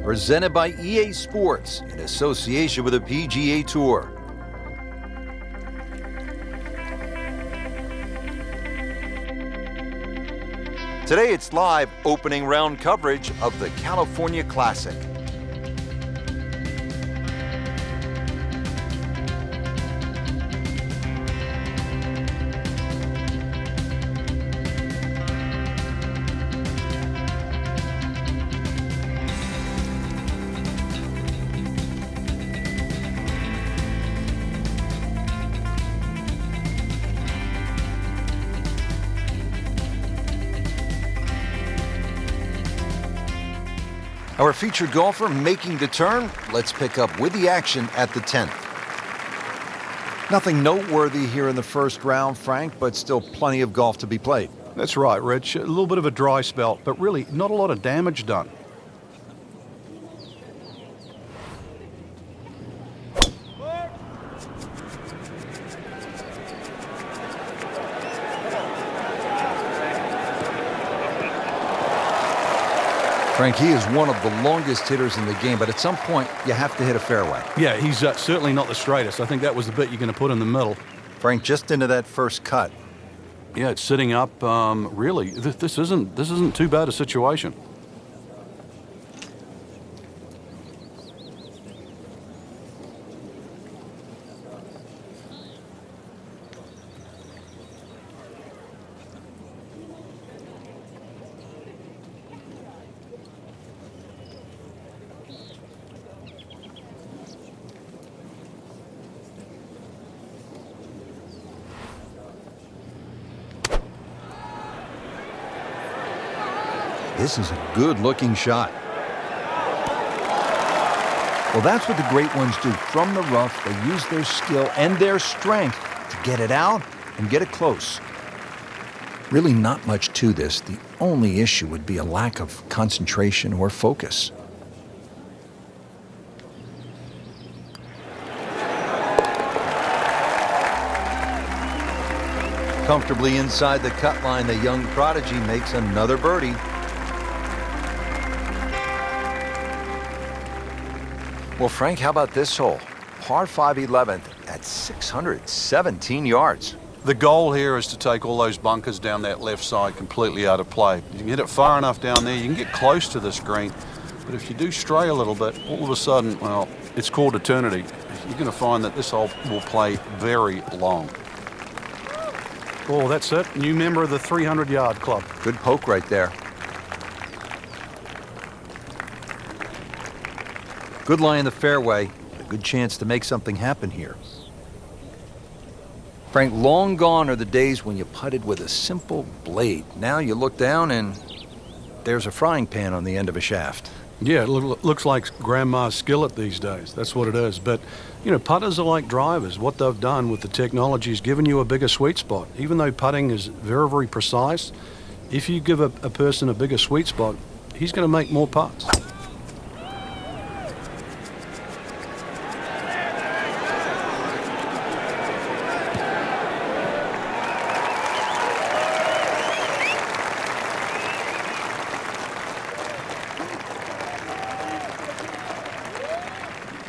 Presented by EA Sports in association with the PGA Tour. Today it's live opening round coverage of the California Classic. Our featured golfer making the turn. Let's pick up with the action at the 10th. Nothing noteworthy here in the first round, Frank, but still plenty of golf to be played. That's right, Rich. A little bit of a dry spell, but really not a lot of damage done. Frank, he is one of the longest hitters in the game, but at some point, you have to hit a fairway. Yeah, he's certainly not the straightest. I think that was the bit you're going to put in the middle. Frank, just into that first cut. Yeah, it's sitting up. Really, this isn't too bad a situation. This is a good-looking shot. Well, that's what the great ones do. From the rough, they use their skill and their strength to get it out and get it close. Really not much to this. The only issue would be a lack of concentration or focus. Comfortably inside the cut line, the young prodigy makes another birdie. Well, Frank, how about this hole? Par 5 11th at 617 yards. The goal here is to take all those bunkers down that left side completely out of play. You can hit it far enough down there, you can get close to this green, but if you do stray a little bit, all of a sudden, well, it's called eternity. You're going to find that this hole will play very long. Oh, that's it. New member of the 300-yard club. Good poke right there. Good lie in the fairway. A good chance to make something happen here. Frank, long gone are the days when you putted with a simple blade. Now you look down and there's a frying pan on the end of a shaft. Yeah, it looks like grandma's skillet these days. That's what it is. But, you know, putters are like drivers. What they've done with the technology is given you a bigger sweet spot. Even though putting is very, very precise, if you give a person a bigger sweet spot, he's going to make more putts.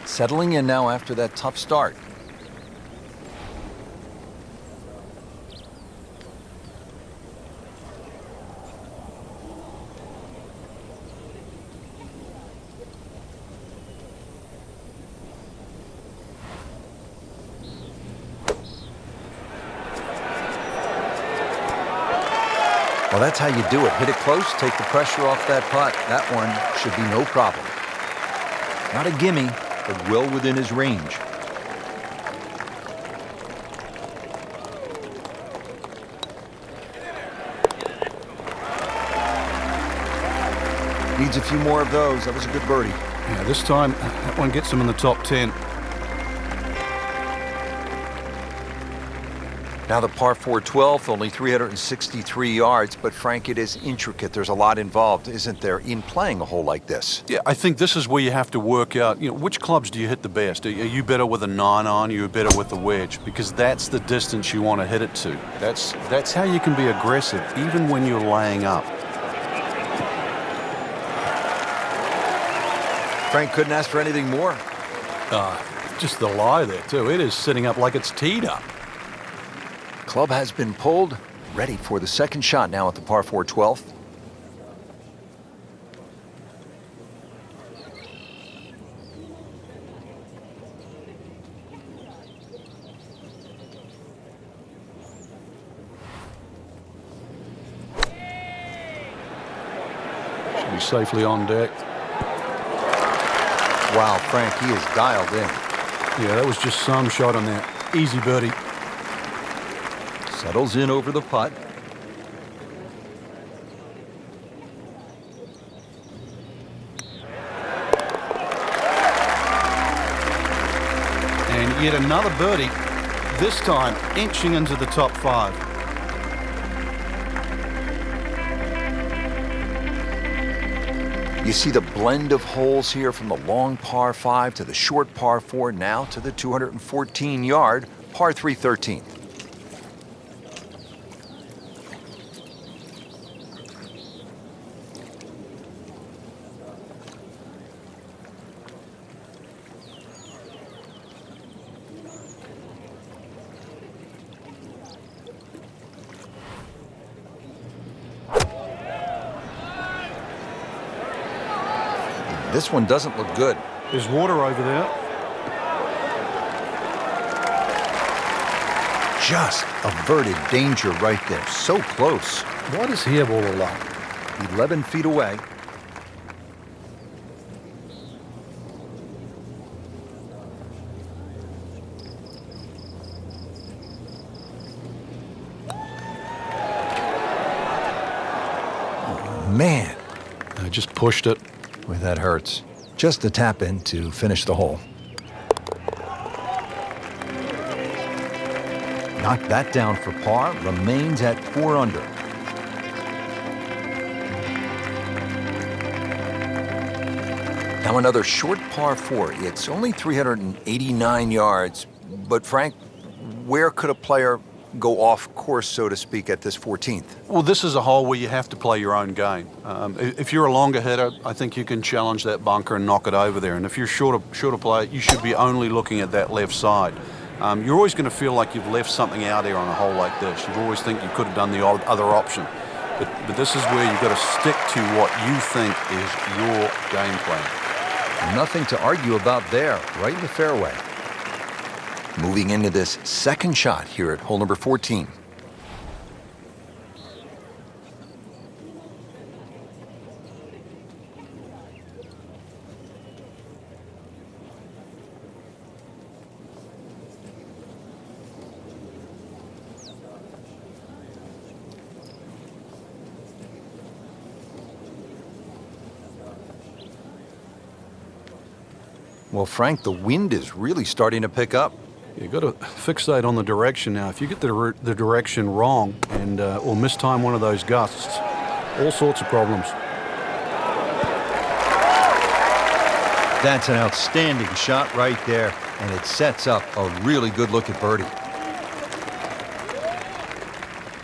Settling in now after that tough start. Well, that's how you do it. Hit it close, take the pressure off that putt. That one should be no problem. Not a gimme, but well within his range. Needs a few more of those. That was a good birdie. Yeah, this time that one gets him in the top 10. Now the par 4 12th, only 363 yards, but Frank, it is intricate. There's a lot involved, isn't there, in playing a hole like this? Yeah, I think this is where you have to work out, you know, which clubs do you hit the best? Are you better with a 9-iron? Are you better with the wedge? Because that's the distance you want to hit it to. That's how you can be aggressive, even when you're laying up. Frank couldn't ask for anything more. Just the lie there, too. It is sitting up like it's teed up. Club has been pulled, ready for the second shot now at the par 4 12th. Should be safely on deck. Wow, Frank, he is dialed in. Yeah, that was just some shot on there. Easy birdie. Settles in over the putt. And yet another birdie, this time inching into the top 5. You see the blend of holes here from the long par 5 to the short par 4, now to the 214-yard par 3 13th. This one doesn't look good. There's water over there. Just averted danger right there. So close. Why does he have all the luck? 11 feet away. Oh, man. I just pushed it. Boy, that hurts. Just a tap in to finish the hole. Knocked that down for par, remains at 4 under. Now another short par 4. It's only 389 yards, but Frank, where could a player go off course, so to speak, at this 14th? Well, this is a hole where you have to play your own game. If you're a longer hitter, I think you can challenge that bunker and knock it over there. And if you're shorter player, you should be only looking at that left side. You're always going to feel like you've left something out here on a hole like this. You always think you could have done the other option. But this is where you've got to stick to what you think is your game plan. Nothing to argue about there, right in the fairway. Moving into this second shot here at hole number 14. Well, Frank, the wind is really starting to pick up. You've got to fixate on the direction now. If you get the direction wrong and or mistime one of those gusts, all sorts of problems. That's an outstanding shot right there, and it sets up a really good look at birdie.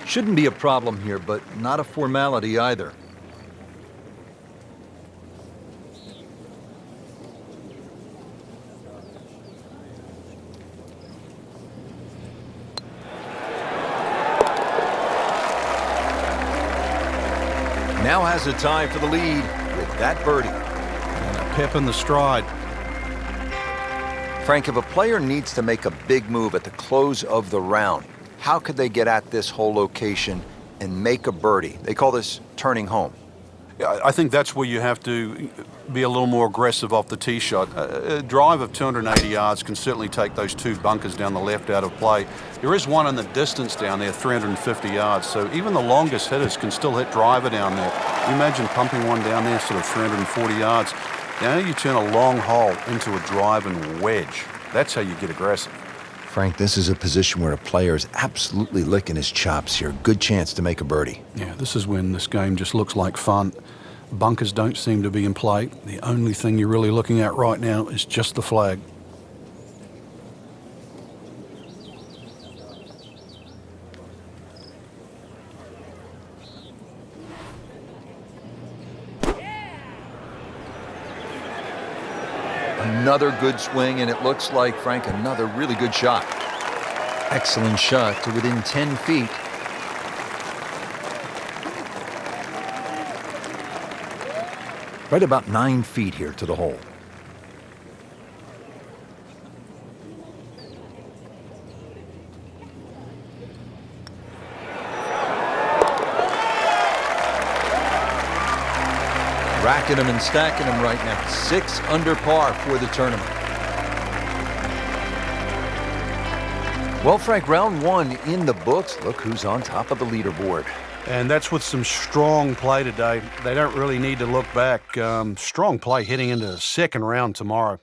Shouldn't be a problem here, but not a formality either. Now has a tie for the lead with that birdie. And a pep in the stride. Frank, if a player needs to make a big move at the close of the round, how could they get at this whole location and make a birdie? They call this turning home. Yeah, I think that's where you have to be a little more aggressive off the tee shot. A drive of 280 yards can certainly take those two bunkers down the left out of play. There is one in the distance down there, 350 yards, so even the longest hitters can still hit driver down there. You imagine pumping one down there sort of 340 yards. Now you turn a long hole into a drive and wedge. That's how you get aggressive. Frank, this is a position where a player is absolutely licking his chops here. Good chance to make a birdie. Yeah, this is when this game just looks like fun. Bunkers don't seem to be in play. The only thing you're really looking at right now is just the flag. Another good swing, and it looks like, Frank, another really good shot. Excellent shot to within 10 feet. Right about 9 feet here to the hole. Racking them and stacking them right now. 6 under par for the tournament. Well, Frank, round 1 in the books. Look who's on top of the leaderboard. And that's with some strong play today. They don't really need to look back. Strong play heading into the second round tomorrow.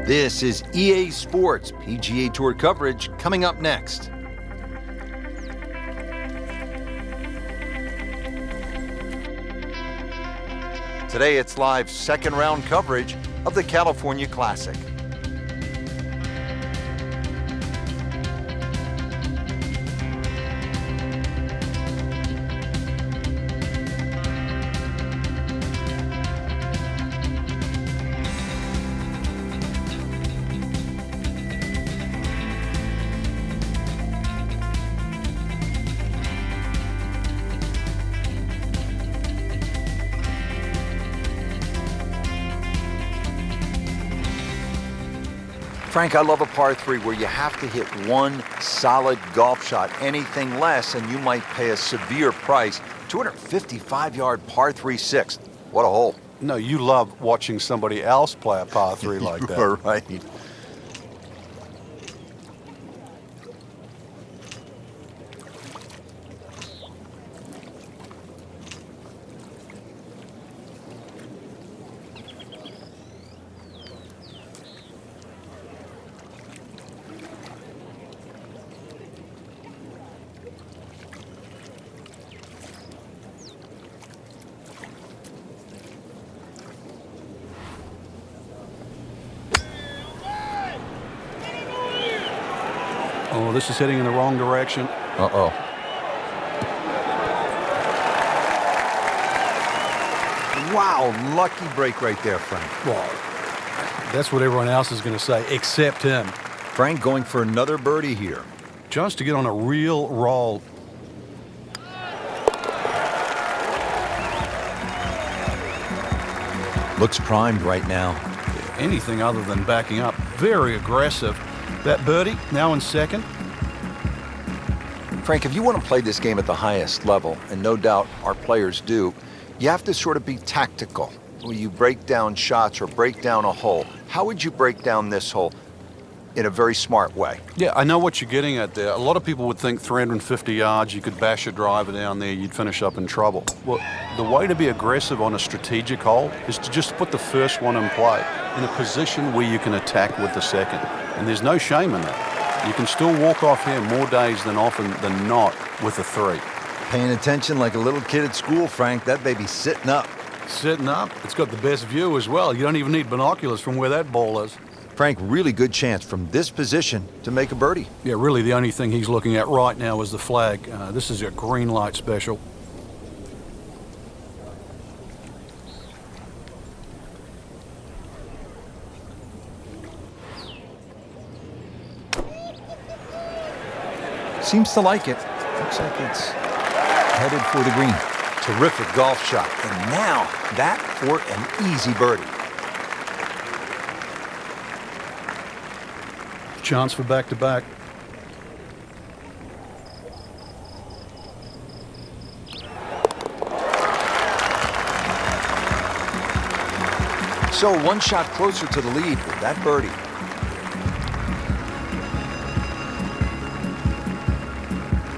This is EA Sports PGA Tour coverage coming up next. Today it's live second round coverage of the California Classic. Frank, I love a par 3 where you have to hit one solid golf shot. Anything less, and you might pay a severe price. 255-yard par 3 sixth. What a hole. No, you love watching somebody else play a par 3 like that. You're right. Oh, this is heading in the wrong direction. Uh-oh. Wow, lucky break right there, Frank. Well, that's what everyone else is going to say, except him. Frank going for another birdie here. Just to get on a real roll. Looks primed right now. Anything other than backing up. Very aggressive. That birdie, now in second. Frank, if you want to play this game at the highest level, and no doubt our players do, you have to sort of be tactical. When you break down shots or break down a hole, how would you break down this hole in a very smart way? Yeah, I know what you're getting at there. A lot of people would think 350 yards, you could bash a driver down there, you'd finish up in trouble. Well, the way to be aggressive on a strategic hole is to just put the first one in play in a position where you can attack with the second. And there's no shame in that. You can still walk off here more days than often than not with a 3. Paying attention like a little kid at school, Frank. That baby's sitting up. Sitting up. It's got the best view as well. You don't even need binoculars from where that ball is. Frank, really good chance from this position to make a birdie. Yeah, really the only thing he's looking at right now is the flag. This is a green light special. Seems to like it. Looks like it's headed for the green. Terrific golf shot. And now that for an easy birdie. Chance for back-to-back. So one shot closer to the lead with that birdie.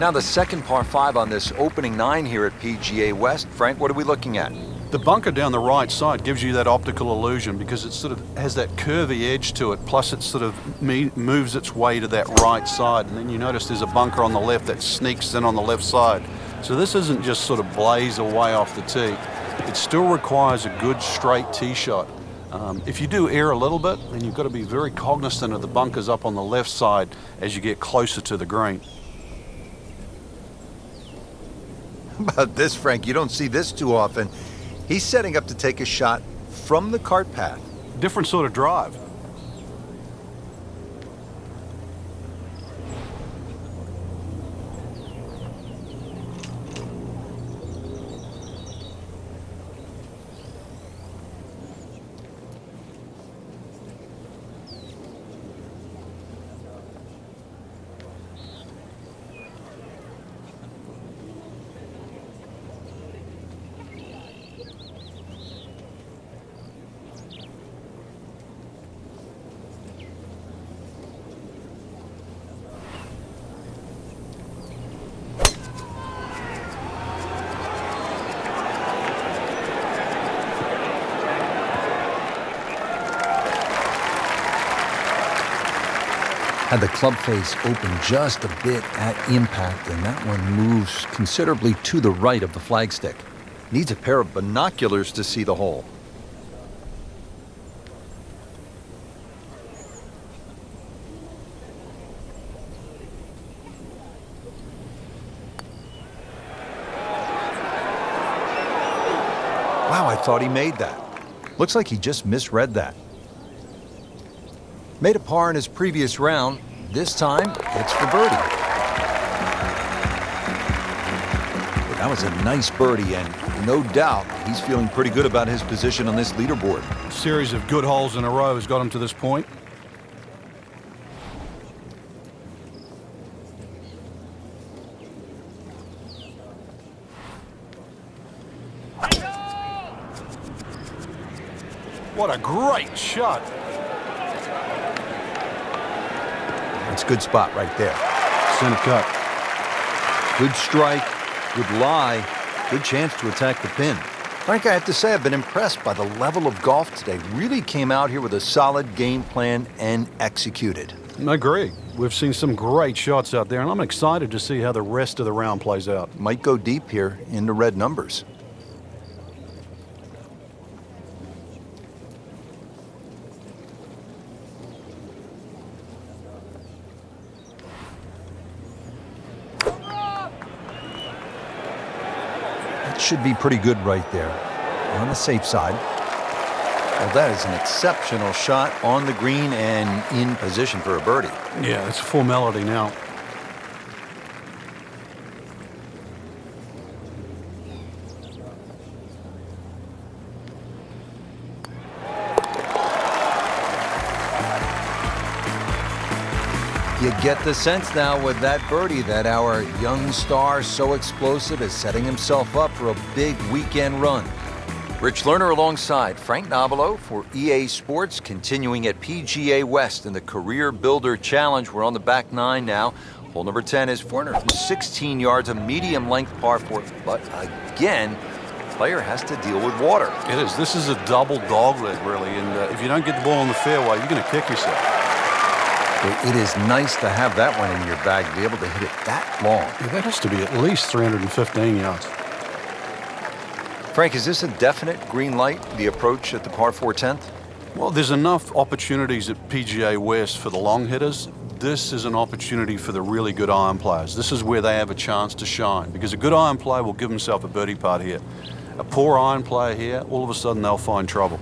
Now the second par 5 on this opening 9 here at PGA West. Frank, what are we looking at? The bunker down the right side gives you that optical illusion because it sort of has that curvy edge to it, plus it sort of moves its way to that right side, and then you notice there's a bunker on the left that sneaks in on the left side. So this isn't just sort of blaze away off the tee. It still requires a good straight tee shot. If you do err a little bit, then you've got to be very cognizant of the bunkers up on the left side as you get closer to the green. How about this, Frank? You don't see this too often. He's setting up to take a shot from the cart path. Different sort of drive. Had the club face open just a bit at impact, and that one moves considerably to the right of the flagstick. Needs a pair of binoculars to see the hole. Wow, I thought he made that. Looks like he just misread that. Made a par in his previous round. This time, it's for birdie. But that was a nice birdie, and no doubt he's feeling pretty good about his position on this leaderboard. A series of good holes in a row has got him to this point. What a great shot. It's a good spot right there. Center cut. Good strike, good lie, good chance to attack the pin. Frank, I have to say I've been impressed by the level of golf today. Really came out here with a solid game plan and executed. I agree. We've seen some great shots out there, and I'm excited to see how the rest of the round plays out. Might go deep here into red numbers. Should be pretty good right there. On the safe side. Well, that is an exceptional shot on the green and in position for a birdie. Yeah, it's a formality now. You get the sense now with that birdie that our young star, so explosive, is setting himself up for a big weekend run. Rich Lerner alongside Frank Nobilo for EA Sports, continuing at PGA West in the Career Builder Challenge. We're on the back 9 now. Hole number 10 is 416 yards, a medium length par 4. But again, the player has to deal with water. It is. This is a double dogleg, really. And if you don't get the ball in the fairway, you're going to kick yourself. It is nice to have that one in your bag, to be able to hit it that long. Yeah, that has to be at least 315 yards. Frank, is this a definite green light, the approach at the par 4 10th? Well, there's enough opportunities at PGA West for the long hitters. This is an opportunity for the really good iron players. This is where they have a chance to shine, because a good iron player will give himself a birdie putt here. A poor iron player here, all of a sudden they'll find trouble.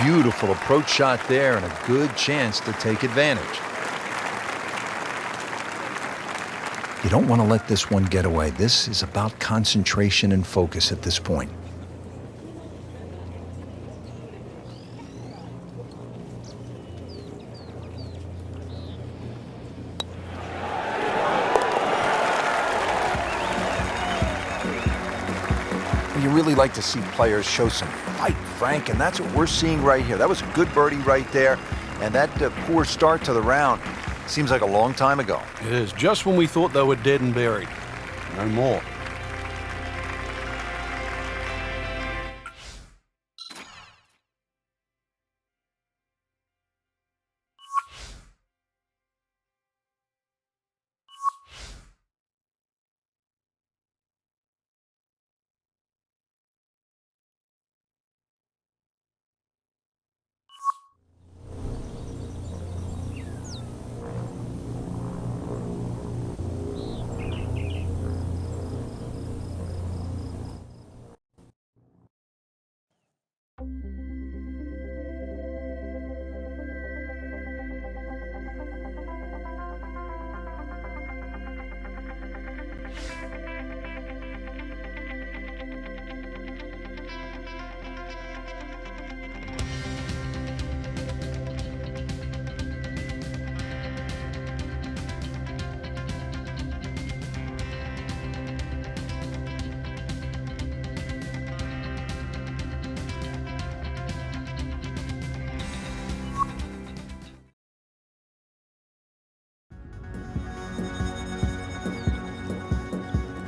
Beautiful approach shot there and a good chance to take advantage. You don't want to let this one get away. This is about concentration and focus at this point. You really like to see players show some fight Frank, and that's what we're seeing right here. That was a good birdie right there, and that poor start to the round seems like a long time ago. It is, just when we thought they were dead and buried. No more.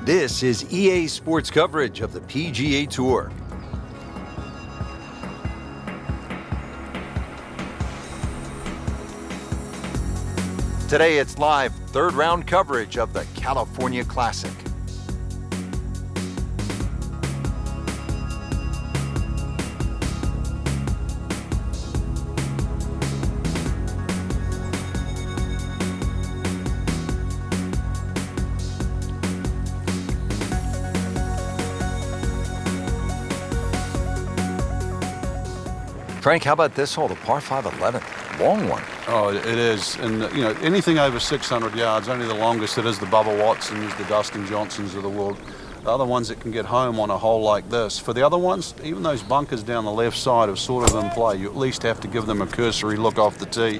This is EA Sports coverage of the PGA Tour. Today it's live third round coverage of the California Classic. Frank, how about this hole, the par 5 11th? Long one. Oh, it is. And, you know, anything over 600 yards, only the longest it is the Bubba Watsons, the Dustin Johnsons of the world. The other ones that can get home on a hole like this. For the other ones, even those bunkers down the left side are sort of in play. You at least have to give them a cursory look off the tee.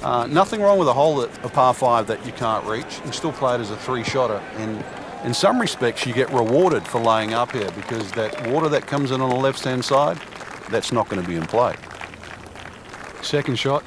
Nothing wrong with a hole, a par 5 that you can't reach. You can still play it as a 3-shotter. And in some respects, you get rewarded for laying up here because that water that comes in on the left-hand side, that's not going to be in play. Second shot.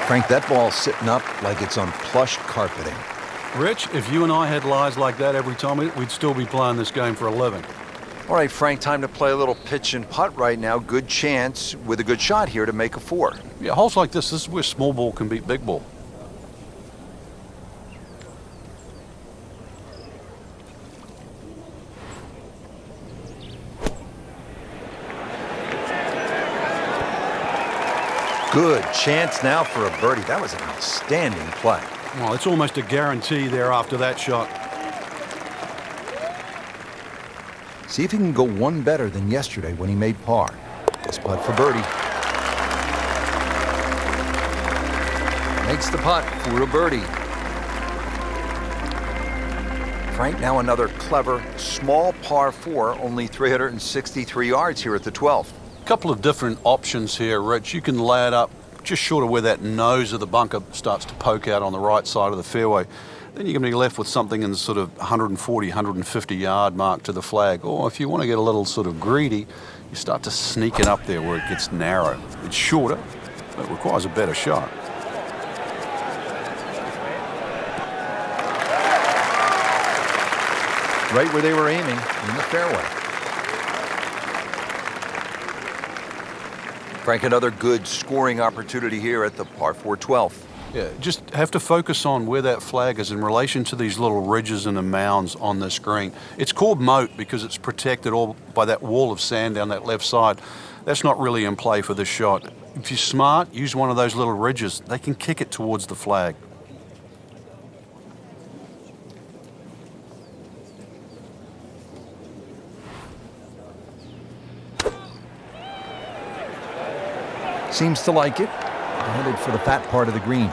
Frank, that ball's sitting up like it's on plush carpeting. Rich, if you and I had lies like that every time, we'd still be playing this game for a living. All right, Frank, time to play a little pitch and putt right now. Good chance with a good shot here to make a 4. Yeah, holes like this is where small ball can beat big ball. Good chance now for a birdie. That was an outstanding play. Well, it's almost a guarantee there after that shot. See if he can go one better than yesterday when he made par. This putt for birdie. Makes the putt for a birdie. Frank, now another clever, small par 4, only 363 yards here at the 12th. Couple of different options here, Rich. You can lay it up just short of where that nose of the bunker starts to poke out on the right side of the fairway. Then you're going to be left with something in the sort of 140, 150 yard mark to the flag. Or if you want to get a little sort of greedy, you start to sneak it up there where it gets narrow. It's shorter, but it requires a better shot. Right where they were aiming, in the fairway. Frank, another good scoring opportunity here at the par 4 12th. Yeah, just have to focus on where that flag is in relation to these little ridges and the mounds on this green. It's called moat because it's protected all by that wall of sand down that left side. That's not really in play for this shot. If you're smart, use one of those little ridges. They can kick it towards the flag. Seems to like it. Headed for the fat part of the green.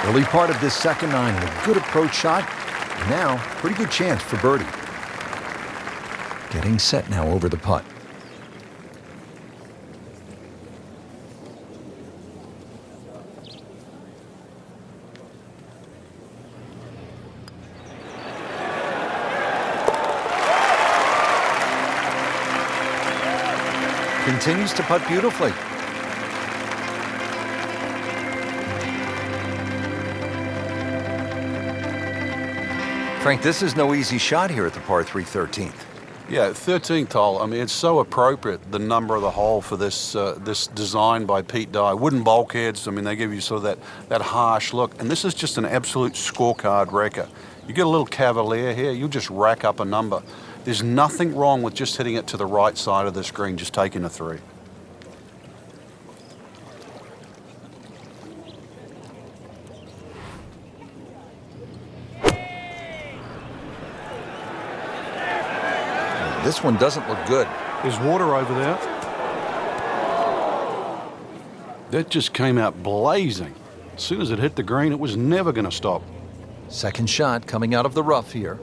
Early part of this second nine, and a good approach shot. And now, pretty good chance for birdie. Getting set now over the putt. Continues to putt beautifully. Frank, this is no easy shot here at the par 3 13th. Yeah, 13th hole. I mean, it's so appropriate, the number of the hole for this this design by Pete Dye. Wooden bulkheads. I mean, they give you sort of that harsh look. And this is just an absolute scorecard wrecker. You get a little cavalier here, you'll just rack up a number. There's nothing wrong with just hitting it to the right side of the screen, just taking a three. This one doesn't look good. There's water over there. That just came out blazing. As soon as it hit the green, it was never going to stop. Second shot coming out of the rough here.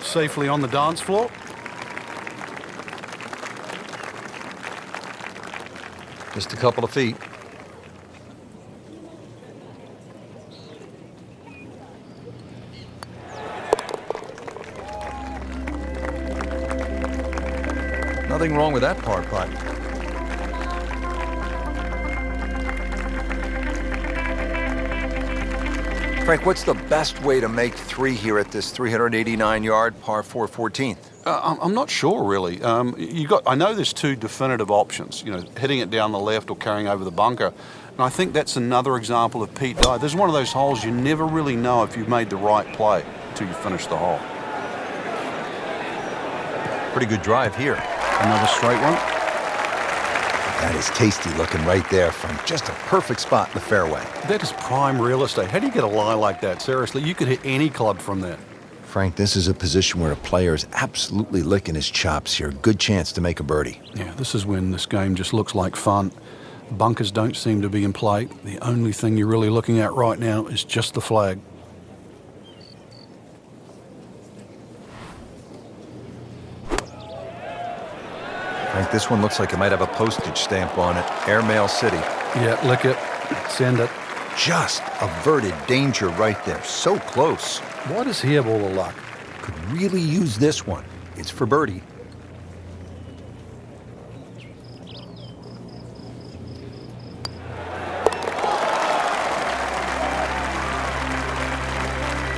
Safely on the dance floor. Just a couple of feet. Nothing wrong with that par putt. Frank, what's the best way to make three here at this 389-yard par 4 14th? I'm not sure, really. I know there's two definitive options. You know, hitting it down the left or carrying over the bunker. And I think that's another example of Pete Dye. There's one of those holes you never really know if you've made the right play until you finish the hole. Pretty good drive here. Another straight one. That is tasty looking right there from just a perfect spot in the fairway. That is prime real estate. How do you get a lie like that? Seriously, you could hit any club from there. Frank, this is a position where a player is absolutely licking his chops here. Good chance to make a birdie. Yeah, this is when this game just looks like fun. Bunkers don't seem to be in play. The only thing you're really looking at right now is just the flag. Frank, this one looks like it might have a postage stamp on it. Airmail City. Yeah, lick it. Send it. Just averted danger right there. So close. What is he have all the luck? Could really use this one. It's for birdie.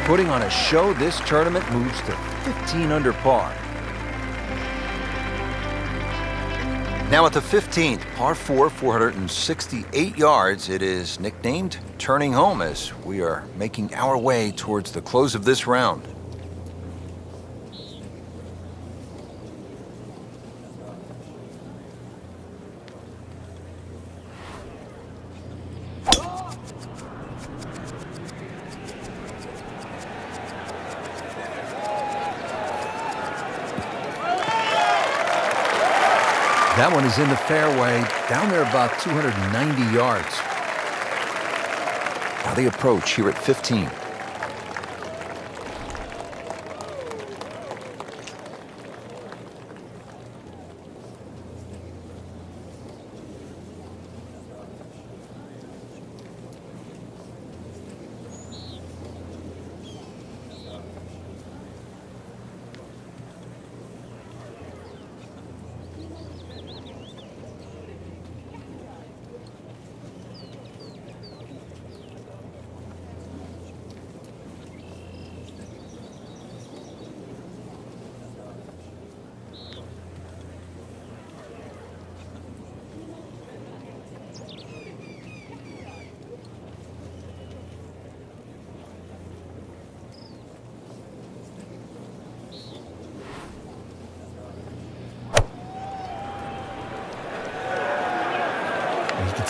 Putting on a show, this tournament moves to 15 under par. Now at the 15th, par 4, 468 yards. It is nicknamed Turning Home as we are making our way towards the close of this round. That one is in the fairway, down there about 290 yards. Now the approach here at 15.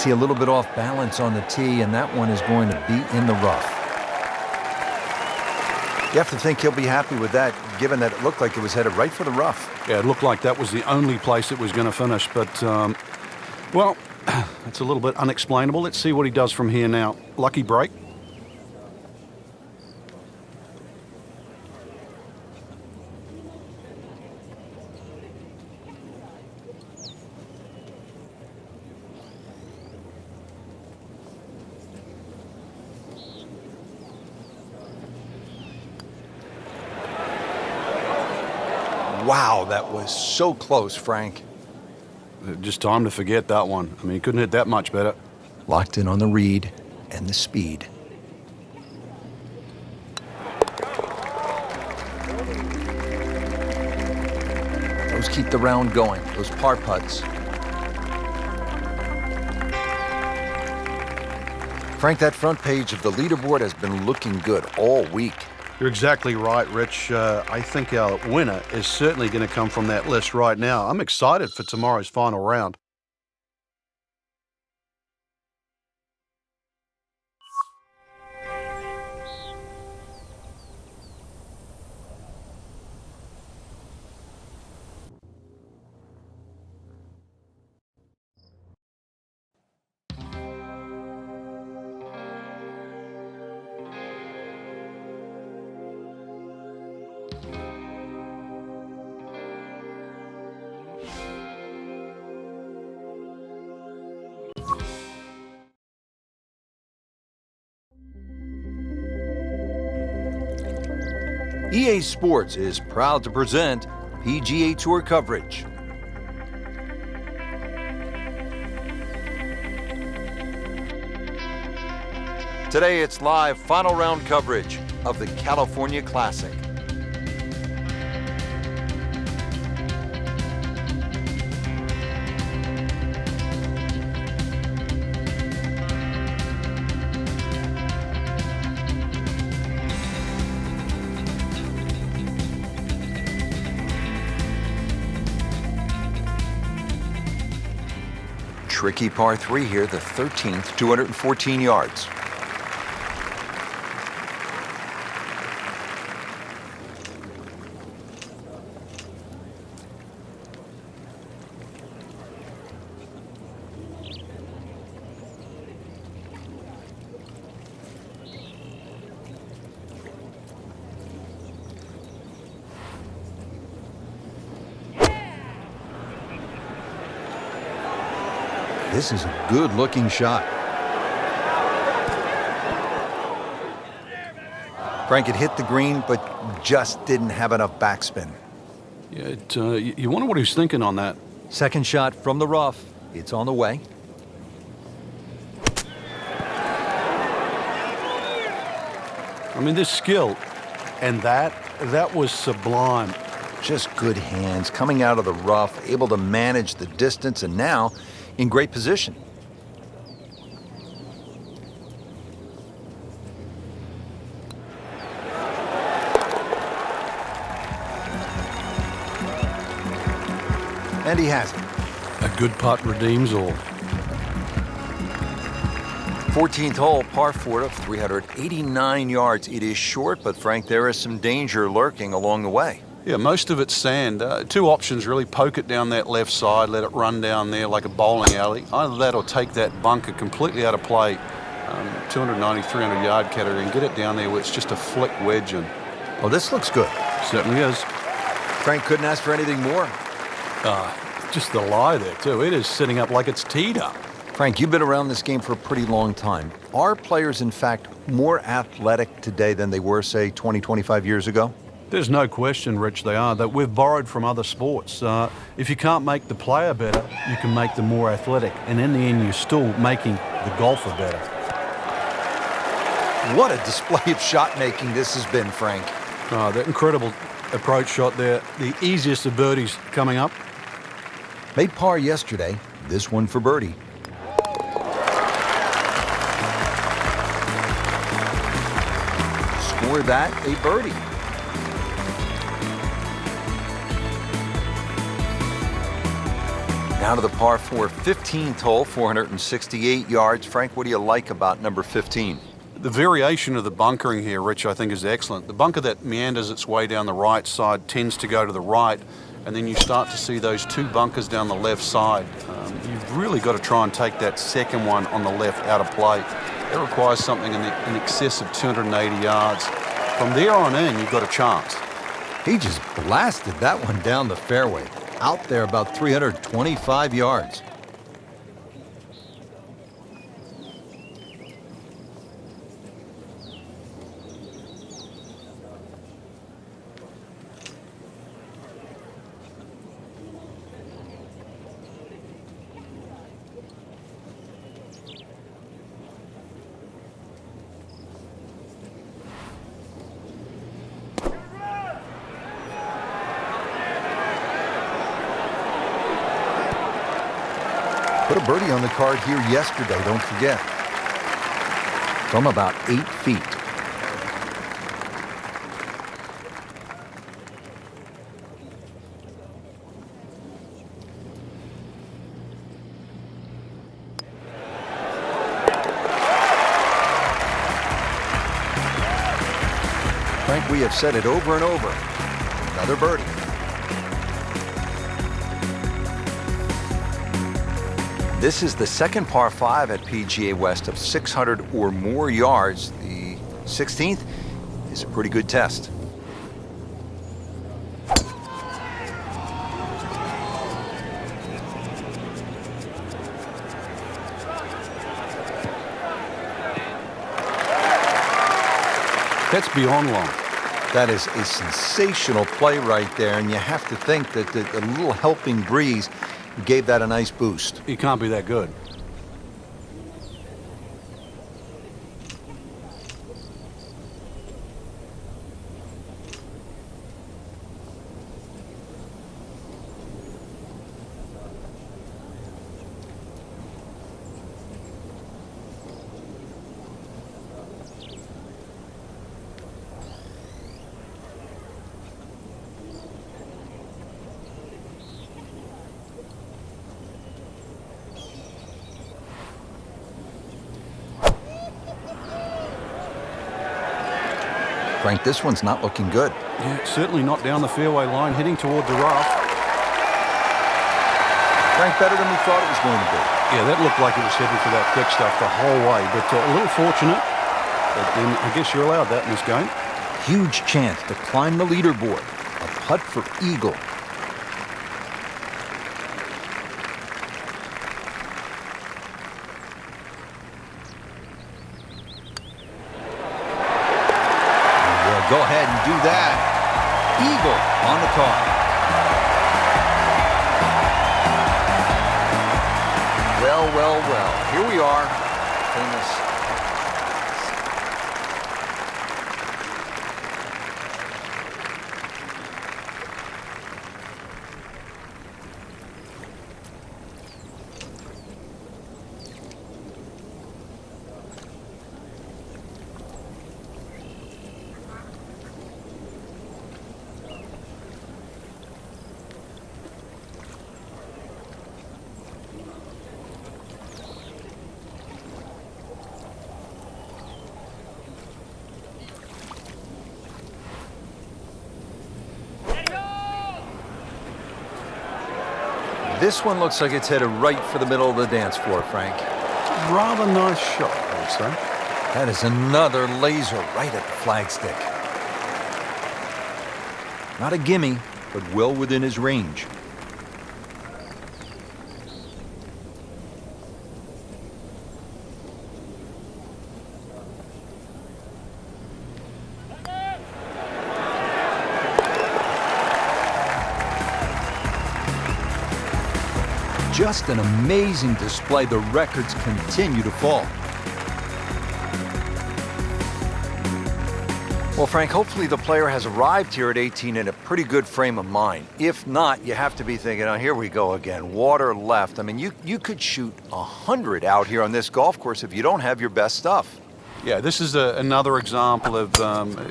See a little bit off balance on the tee, and that one is going to be in the rough. You have to think he'll be happy with that, given that it looked like it was headed right for the rough. Yeah, it looked like that was the only place it was going to finish, but, well, it's a little bit unexplainable. Let's see what he does from here now. Lucky break. Wow, that was so close, Frank. Just time to forget that one. I mean, he couldn't hit that much better. Locked in on the read and the speed. Those keep the round going, those par putts. Frank, that front page of the leaderboard has been looking good all week. You're exactly right, Rich. I think our winner is certainly going to come from that list right now. I'm excited for tomorrow's final round. EA Sports is proud to present PGA Tour coverage. Today it's live final round coverage of the California Classic. Tricky par 3 here, the 13th, 214 yards. This is a good-looking shot. Frank had hit the green, but just didn't have enough backspin. Yeah, you wonder what he's thinking on that. Second shot from the rough. It's on the way. I mean, this skill, and that was sublime. Just good hands, coming out of the rough, able to manage the distance, and now in great position. And he has it. A good putt redeems all. 14th hole, par 4 of 389 yards. It is short, but Frank, there is some danger lurking along the way. Yeah, most of it's sand. Two options really: poke it down that left side, let it run down there like a bowling alley. Either that or take that bunker completely out of play, 290, 300 yard category, and get it down there where it's just a flick wedge in. Oh, this looks good. Certainly is. Frank couldn't ask for anything more. Just the lie there, too. It is sitting up like it's teed up. Frank, you've been around this game for a pretty long time. Are players, in fact, more athletic today than they were, say, 20, 25 years ago? There's no question, Rich, they are. That we've borrowed from other sports. If you can't make the player better, you can make them more athletic. And in the end, you're still making the golfer better. What a display of shot making this has been, Frank. That incredible approach shot there. The easiest of birdies coming up. Made par yesterday. This one for birdie. Score that a birdie. Now to the par 4 15th hole, 468 yards. Frank, what do you like about number 15? The variation of the bunkering here, Rich, I think is excellent. The bunker that meanders its way down the right side tends to go to the right, and then you start to see those two bunkers down the left side. You've really got to try and take that second one on the left out of play. It requires something in excess of 280 yards. From there on in, you've got a chance. He just blasted that one down the fairway. Out there about 325 yards. Put a birdie on the card here yesterday, don't forget. From about 8 feet. Frank, we have said it over and over. Another birdie. This is the second par 5 at PGA West of 600 or more yards. The 16th is a pretty good test. That's beyond long. That is a sensational play right there, and you have to think that the little helping breeze gave that a nice boost. He can't be that good. Frank, this one's not looking good. Yeah, certainly not down the fairway line, heading toward the rough. Frank, better than we thought it was going to be. Yeah, that looked like it was heading for that thick stuff the whole way, but a little fortunate. But then I guess you're allowed that in this game. Huge chance to climb the leaderboard. A putt for eagle. Go ahead and do that. Eagle on the card. Well, well, well. Here we are. Famous. This one looks like it's headed right for the middle of the dance floor, Frank. Rather nice shot, I would say. That is another laser right at the flagstick. Not a gimme, but well within his range. Just an amazing display. The records continue to fall. Well, Frank, hopefully the player has arrived here at 18 in a pretty good frame of mind. If not, you have to be thinking, oh, here we go again. Water left. I mean, you could shoot 100 out here on this golf course if you don't have your best stuff. Yeah, this is another example of,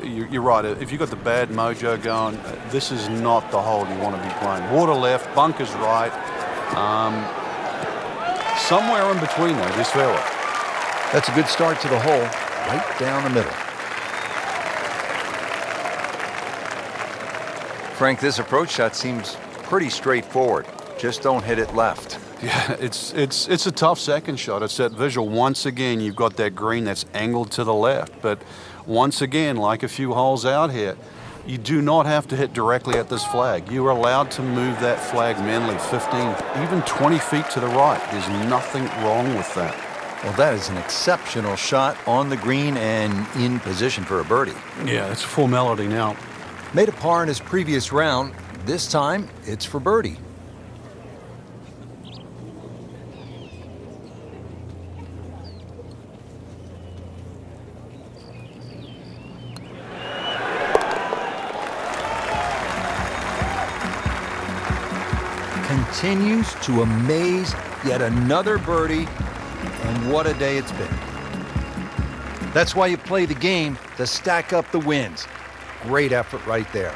you're right, if you've got the bad mojo going, this is not the hole you want to be playing. Water left, bunkers right. Somewhere in between there, this fairway. That's a good start to the hole, right down the middle. Frank, this approach shot seems pretty straightforward. Just don't hit it left. Yeah, it's a tough second shot. It's that visual. Once again, you've got that green that's angled to the left. But once again, like a few holes out here, you do not have to hit directly at this flag. You are allowed to move that flag manually 15, even 20 feet to the right. There's nothing wrong with that. Well, that is an exceptional shot on the green and in position for a birdie. Yeah, it's a formality now. Made a par in his previous round. This time, it's for birdie. Continues to amaze. Yet another birdie, and what a day it's been. That's why you play the game, to stack up the wins. Great effort right there.